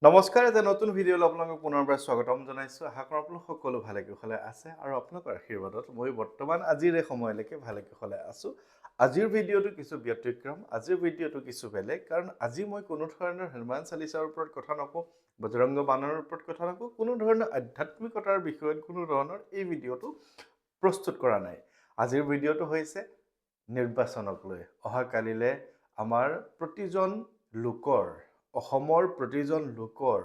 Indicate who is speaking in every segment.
Speaker 1: নমস্কাৰ, এটা নতুন ভিডিঅ'লৈ আপোনালোকক পুনৰবাৰ স্বাগতম জনাইছোঁ। আশা কৰোঁ আপোনালোক সকলো ভালে কুশলে আছে আৰু আপোনালোকৰ আশীৰ্বাদত মই বৰ্তমান আজিৰ এই সময়লৈকে ভালে কুশলে আছোঁ। আজিৰ ভিডিঅ'টো কিছু ব্যতিক্ৰম, আজিৰ ভিডিঅ'টো কিছু বেলেগ, কাৰণ আজি মই কোনো ধৰণৰ হনুমান চালিচাৰ ওপৰত কথা নকওঁ, বজৰংগ বাণৰ ওপৰত কথা নকওঁ, কোনো ধৰণৰ আধ্যাত্মিকতাৰ বিষয়ত কোনো ধৰণৰ এই ভিডিঅ'টো প্ৰস্তুত কৰা নাই। আজিৰ ভিডিঅ'টো হৈছে নিৰ্বাচনক লৈ। অহাকালিলৈ আমাৰ প্ৰতিজন লোকৰ অসমৰ প্ৰতিজন লোকৰ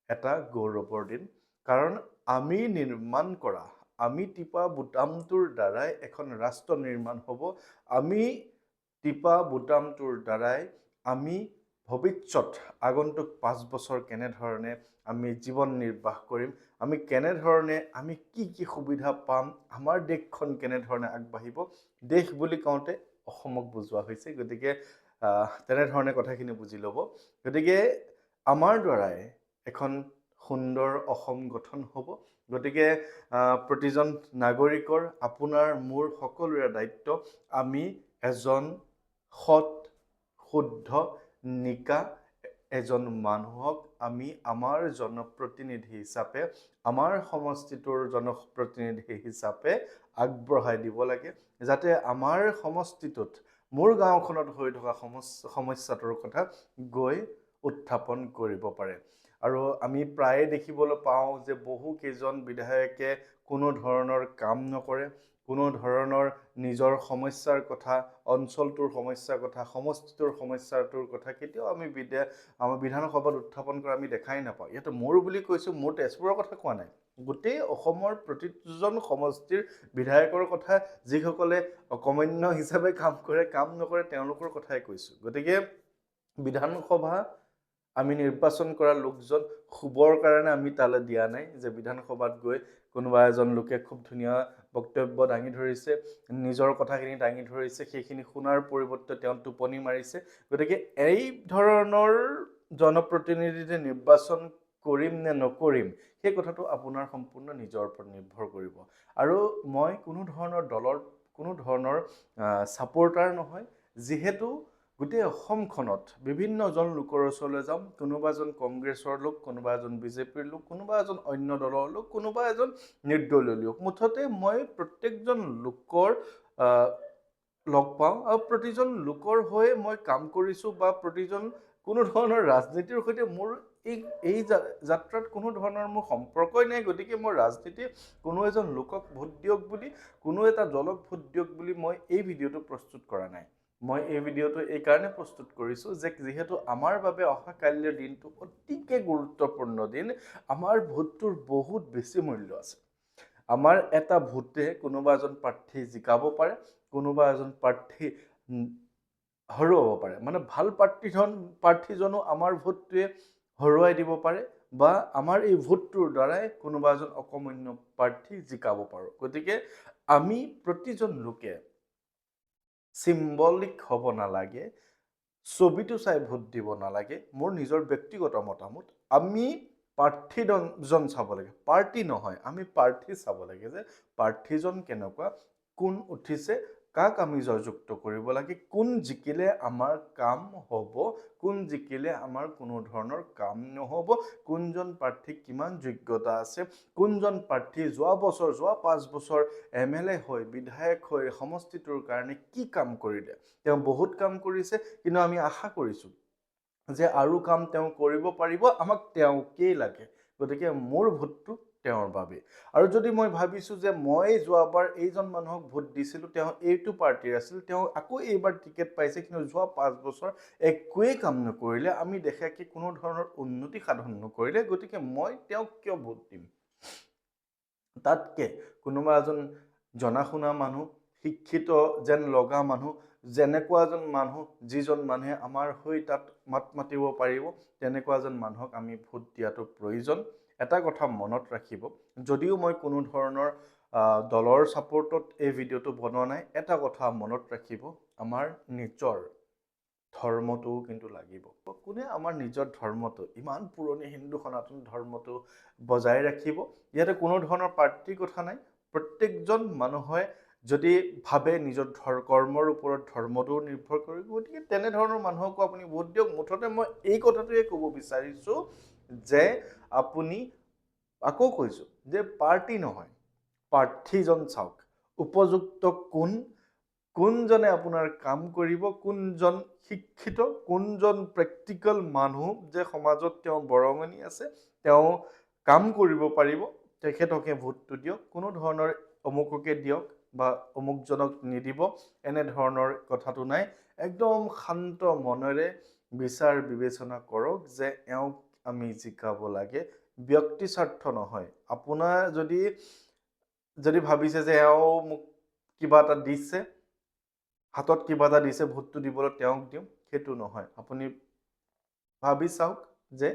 Speaker 1: এটা গৌৰৱৰ দিন, কাৰণ আমি নিৰ্মাণ কৰা, আমি টিপা বুটামটোৰ দ্বাৰাই এখন ৰাষ্ট্ৰ নিৰ্মাণ হ'ব। আমি টিপা বুটামটোৰ দ্বাৰাই আমি ভৱিষ্যত আগন্তুক 5 বছৰ কেনেধৰণে আমি জীৱন নিৰ্বাহ কৰিম, আমি কেনেধৰণে আমি কি সুবিধা পাম, আমাৰ দেশখন কেনেধৰণে আগবাঢ়িব। দেশ বুলি কওঁতে অসমক বুজোৱা হৈছে, গতিকে তেনেধৰণে কথাখিনি বুজি ল'ব। গতিকে আমাৰ দ্বাৰাই এখন সুন্দৰ অসম গঠন হ'ব। গতিকে প্ৰতিজন নাগৰিকৰ, আপোনাৰ মোৰ সকলোৰে দায়িত্ব, আমি এজন সৎ শুদ্ধ নিকা এজন মানুহক আমি আমাৰ জনপ্ৰতিনিধি হিচাপে, আমাৰ সমষ্টিটোৰ জনপ্ৰতিনিধি হিচাপে আগবঢ়াই দিব লাগে, যাতে আমাৰ সমষ্টিটোত, মোৰ গাঁওখনত হৈ থকা সমস্যাটোৰ কথা গৈ উত্থাপন কৰিব পাৰে। আৰু আমি প্ৰায়ে দেখিবলৈ পাওঁ যে বহু কেইজন বিধায়কে কোনো ধৰণৰ কাম নকৰে, কোনো ধৰণৰ নিজৰ সমস্যাৰ কথা, অঞ্চলটোৰ সমস্যাৰ কথা, সমষ্টিটোৰ সমস্যাটোৰ কথা কেতিয়াও আমি আমাৰ বিধানসভাত উত্থাপন কৰা আমি দেখাই নাপাওঁ। ইয়াতে মোৰ বুলি কৈছোঁ, মোৰ তেজপুৰৰ কথা কোৱা নাই, গোটেই অসমৰ প্ৰতিজন সমষ্টিৰ বিধায়কৰ কথা, যিসকলে অকমান্য হিচাপে কাম কৰে, কাম নকৰে, তেওঁলোকৰ কথাই কৈছোঁ। গতিকে বিধানসভা আমি নিৰ্বাচন কৰা লোকজন শুবৰ কাৰণে আমি তালৈ দিয়া নাই, যে বিধানসভাত গৈ কোনোবা এজন লোকে খুব ধুনীয়া বক্তব্য দাঙি ধৰিছে, নিজৰ কথাখিনি দাঙি ধৰিছে, সেইখিনি শুনাৰ পৰিৱৰ্তে তেওঁ টোপনি মাৰিছে। গতিকে এই ধৰণৰ জনপ্ৰতিনিধি নিৰ্বাচন কৰিম নে নকৰিম, সেই কথাটো আপোনাৰ সম্পূৰ্ণ নিজৰ ওপৰত নিৰ্ভৰ কৰিব। আৰু মই কোনো ধৰণৰ দলৰ কোনো ধৰণৰ ছাপোৰ্টাৰ নহয়, যিহেতু গোটেই অসমখনত বিভিন্নজন লোকৰ ওচৰলৈ যাম, কোনোবা এজন কংগ্ৰেছৰ লোক, কোনোবা এজন বিজেপিৰ লোক, কোনোবা এজন অন্য দলৰ লোক, কোনোবা এজন নিৰ্দলীয় লোক, মুঠতে মই প্ৰত্যেকজন লোকৰ লগ পাওঁ আৰু প্ৰতিজন লোকৰ হৈ মই কাম কৰিছোঁ, বা প্ৰতিজন কোনো ধৰণৰ ৰাজনীতিৰ সৈতে মোৰ এই যাত্ৰাত কোনো ধৰণৰ মোৰ সম্পৰ্কই নাই। গতিকে মই ৰাজনীতি কোনো এজন লোকক ভোট দিয়ক বুলি, কোনো এটা দলক ভোট দিয়ক বুলি মই এই ভিডিঅ'টো প্ৰস্তুত কৰা নাই। মই এই ভিডিঅ'টো এই কাৰণে প্ৰস্তুত কৰিছোঁ যে যিহেতু আমাৰ বাবে অহাকালিৰ দিনটো অতিকে গুৰুত্বপূৰ্ণ দিন, আমাৰ ভোটটোৰ বহুত বেছি মূল্য আছে। আমাৰ এটা ভোটে কোনোবা এজন প্ৰাৰ্থী জিকাব পাৰে, কোনোবা এজন প্ৰাৰ্থী হৰুৱাব পাৰে, মানে ভাল প্ৰাৰ্থীজনো আমাৰ ভোটটোৱে হৰুৱাই দিব পাৰে, বা আমাৰ এই ভোটটোৰ দ্বাৰাই কোনোবা এজন অকমান্য প্ৰাৰ্থী জিকাব পাৰোঁ। গতিকে আমি প্ৰতিজন লোকে চিম্বলিক হ'ব নালাগে, ছবিটো চাই ভোট দিব নালাগে। মোৰ নিজৰ ব্যক্তিগত মতামত, আমি প্ৰাৰ্থীজন চাব লাগে, পাৰ্টি নহয়, আমি প্ৰাৰ্থী চাব লাগে, যে প্ৰাৰ্থীজন কেনেকুৱা, কোন উঠিছে, কাক আমি জয়যুক্ত কৰিব লাগে, কোন জিকিলে আমাৰ কাম হ'ব, কোন জিকিলে আমাৰ কোনো ধৰণৰ কাম নহ'ব, কোনজন প্ৰাৰ্থীৰ কিমান যোগ্যতা আছে, কোনজন প্ৰাৰ্থী যোৱা 5 বছৰ MLA হৈ, বিধায়ক হৈ সমষ্টিটোৰ কাৰণে কি কাম কৰিলে। তেওঁ বহুত কাম কৰিছে, কিন্তু আমি আশা কৰিছোঁ যে আৰু কাম তেওঁ কৰিব পাৰিব, আমাক তেওঁকেই লাগে। গতিকে মোৰ ভোটটো তেওঁৰ বাবে। আৰু যদি মই ভাবিছোঁ যে মই যোৱাবাৰ এইজন মানুহক ভোট দিছিলোঁ, তেওঁ এইটো পাৰ্টিৰ আছিল, তেওঁ আকৌ এইবাৰ টিকেট পাইছে, কিন্তু যোৱা 5 বছৰ একোৱেই কাম নকৰিলে, আমি দেখাকে কোনো ধৰণৰ উন্নতি সাধন নকৰিলে, গতিকে মই তেওঁক কিয় ভোট দিম। তাতকে কোনোবা এজন জনা শুনা মানুহ, শিক্ষিত যেন লগা মানুহ, যেনেকুৱা এজন মানুহ, যিজন মানুহে আমাৰ হৈ তাত মাত মাতিব পাৰিব, তেনেকুৱা এজন মানুহক আমি ভোট দিয়াটো প্ৰয়োজন। এটা কথা মনত ৰাখিব, যদিও মই কোনো ধৰণৰ দলৰ ছাপোৰ্টত এই ভিডিঅ'টো বনোৱা নাই, এটা কথা মনত ৰাখিব, আমাৰ নিজৰ ধৰ্মটোও কিন্তু লাগিব। কোনে আমাৰ নিজৰ ধৰ্মটো, ইমান পুৰণি হিন্দু সনাতন ধৰ্মটো বজাই ৰাখিব। ইয়াতে কোনো ধৰণৰ পাৰ্টিৰ কথা নাই, প্ৰত্যেকজন মানুহে যদি ভাবে নিজৰ কৰ্মৰ ওপৰত ধৰ্মটোও নিৰ্ভৰ কৰিব, গতিকে তেনেধৰণৰ মানুহকো আপুনি ভোট দিয়ক। মুঠতে মই এই কথাটোৱে ক'ব বিচাৰিছোঁ যে আপুনি আকৌ কৈছোঁ যে পাৰ্টি নহয়, প্ৰাৰ্থীজন চাওক, উপযুক্ত কোনজনে আপোনাৰ কাম কৰিব, কোনজন শিক্ষিত, কোনজন প্ৰেক্টিকেল মানুহ যে সমাজত তেওঁ বৰঙণি আছে, তেওঁ কাম কৰিব পাৰিব, তেখেতকে ভোটটো দিয়ক। কোনো ধৰণৰ অমুককে দিয়ক বা অমুকজনক নিদিব এনেধৰণৰ কথাটো নাই। একদম শান্ত মনেৰে বিচাৰ বিবেচনা কৰক যে এওঁক আমি জিকাব লাগে, ব্যক্তি স্বাৰ্থ নহয়। আপোনাৰ যদি ভাবিছে যে এওঁ মোক কিবা এটা দিছে, হাতত কিবা এটা দিছে, ভোটটো দিবলৈ তেওঁক দিওঁ, সেইটো নহয়। আপুনি ভাবি চাওক যে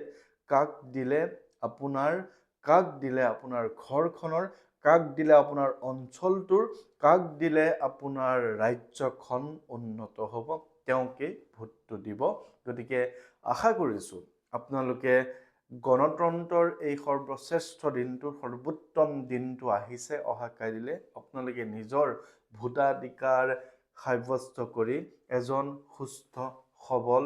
Speaker 1: কাক দিলে আপোনাৰ ঘৰখনৰ, কাক দিলে আপোনাৰ অঞ্চলটোৰ, কাক দিলে আপোনাৰ ৰাজ্যখন উন্নত হ'ব, তেওঁকেই ভোটটো দিব। গতিকে আশা কৰিছোঁ আপোনালোকে গণতন্ত্ৰৰ এই সৰ্বশ্ৰেষ্ঠ দিনটো, সৰ্বোত্তম দিনটো আহিছে অহাকালিলৈ, আপোনালোকে নিজৰ ভোটাধিকাৰ সাব্যস্ত কৰি এজন সুস্থ সবল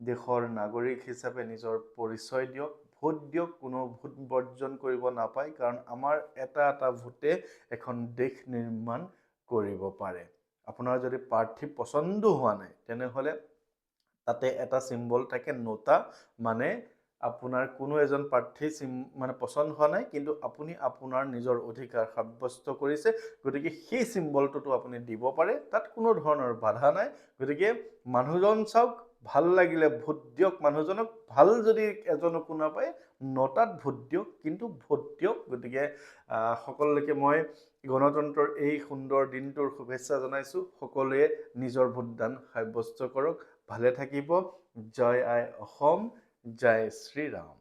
Speaker 1: দেশৰ নাগৰিক হিচাপে নিজৰ পৰিচয় দিয়ক, ভোট দিয়ক। কোনো ভোট বৰ্জন কৰিব নাপায়, কাৰণ আমাৰ এটা ভোটে এখন দেশ নিৰ্মাণ কৰিব পাৰে। আপোনাৰ যদি প্ৰাৰ্থী পচন্দ হোৱা নাই, তেনেহ'লে তাতে এটা চিম্বল থাকে নোটা, মানে আপোনাৰ কোনো এজন প্ৰাৰ্থী মানে পচন্দ হোৱা নাই, কিন্তু আপুনি আপোনাৰ নিজৰ অধিকাৰ সাব্যস্ত কৰিছে, গতিকে সেই চিম্বলটোতো আপুনি দিব পাৰে, তাত কোনো ধৰণৰ বাধা নাই। গতিকে মানুহজন চাওক, ভাল লাগিলে ভোট দিয়ক মানুহজনক, ভাল যদি এজনকো নাপায় নটাত ভোট দিয়ক, কিন্তু ভোট দিয়ক। গতিকে সকলোকে মই গণতন্ত্ৰৰ এই সুন্দৰ দিনটোৰ শুভেচ্ছা জনাইছোঁ। সকলোৱে নিজৰ ভোটদান সাব্যস্ত কৰক। ভালে থাকিব। জয় আই অসম, জয় শ্ৰীৰাম।